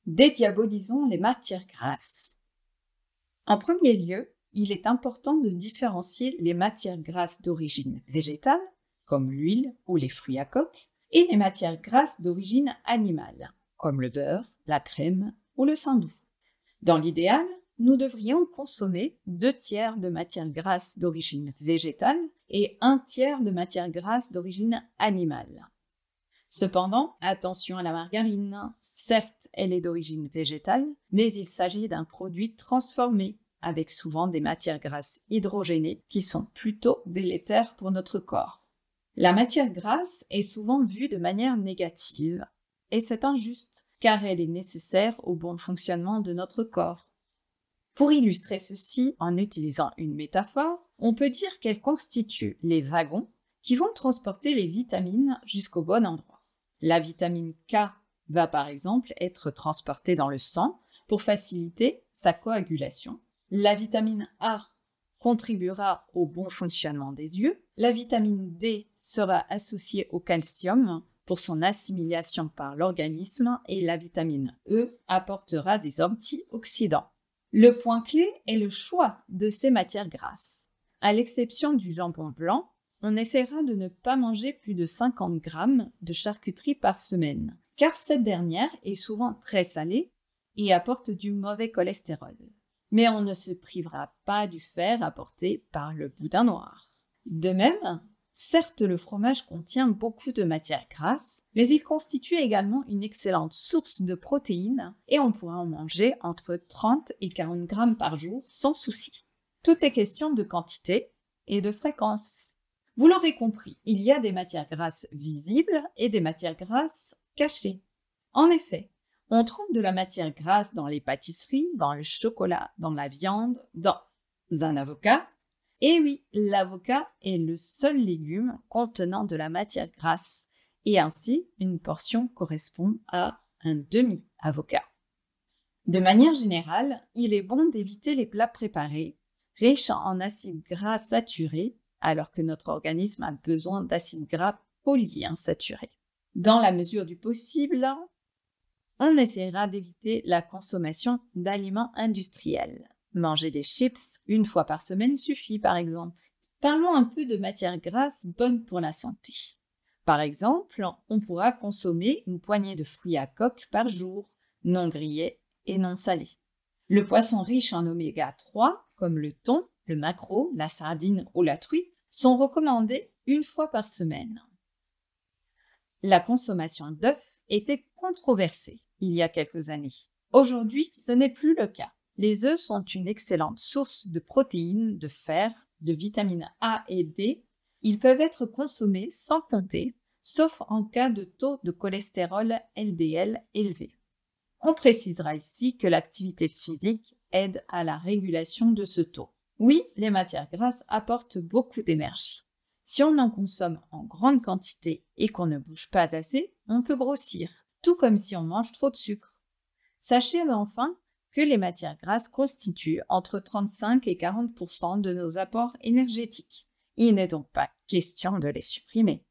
Dédiabolisons les matières grasses. En premier lieu, il est important de différencier les matières grasses d'origine végétale, comme l'huile ou les fruits à coque, et les matières grasses d'origine animale, comme le beurre, la crème ou le saindoux. Dans l'idéal, nous devrions consommer 2 tiers de matières grasses d'origine végétale et 1 tiers de matières grasses d'origine animale. Cependant, attention à la margarine. Certes, elle est d'origine végétale, mais il s'agit d'un produit transformé, avec souvent des matières grasses hydrogénées qui sont plutôt délétères pour notre corps. La matière grasse est souvent vue de manière négative, et c'est injuste, car elle est nécessaire au bon fonctionnement de notre corps. Pour illustrer ceci, en utilisant une métaphore, on peut dire qu'elle constitue les wagons qui vont transporter les vitamines jusqu'au bon endroit. La vitamine K va par exemple être transportée dans le sang pour faciliter sa coagulation. La vitamine A contribuera au bon fonctionnement des yeux. La vitamine D sera associée au calcium pour son assimilation par l'organisme et la vitamine E apportera des antioxydants. Le point clé est le choix de ces matières grasses. À l'exception du jambon blanc, on essaiera de ne pas manger plus de 50 grammes de charcuterie par semaine, car cette dernière est souvent très salée et apporte du mauvais cholestérol. Mais on ne se privera pas du fer apporté par le boudin noir. De même, certes, le fromage contient beaucoup de matières grasses, mais il constitue également une excellente source de protéines et on pourra en manger entre 30 et 40 grammes par jour sans souci. Tout est question de quantité et de fréquence. Vous l'aurez compris, il y a des matières grasses visibles et des matières grasses cachées. En effet, on trouve de la matière grasse dans les pâtisseries, dans le chocolat, dans la viande, dans un avocat. Et oui, l'avocat est le seul légume contenant de la matière grasse, et ainsi une portion correspond à un demi-avocat. De manière générale, il est bon d'éviter les plats préparés, riches en acides gras saturés, alors que notre organisme a besoin d'acides gras polyinsaturés. Dans la mesure du possible, on essaiera d'éviter la consommation d'aliments industriels. Manger des chips 1 fois par semaine suffit, par exemple. Parlons un peu de matières grasses bonnes pour la santé. Par exemple, on pourra consommer une poignée de fruits à coque par jour, non grillés et non salés. Le poisson riche en oméga 3, comme le thon, le maquereau, la sardine ou la truite, sont recommandés 1 fois par semaine. La consommation d'œufs était controversée il y a quelques années. Aujourd'hui, ce n'est plus le cas. Les œufs sont une excellente source de protéines, de fer, de vitamines A et D. Ils peuvent être consommés sans compter, sauf en cas de taux de cholestérol LDL élevé. On précisera ici que l'activité physique aide à la régulation de ce taux. Oui, les matières grasses apportent beaucoup d'énergie. Si on en consomme en grande quantité et qu'on ne bouge pas assez, on peut grossir, tout comme si on mange trop de sucre. Sachez enfin que les matières grasses constituent entre 35 et 40% de nos apports énergétiques. Il n'est donc pas question de les supprimer.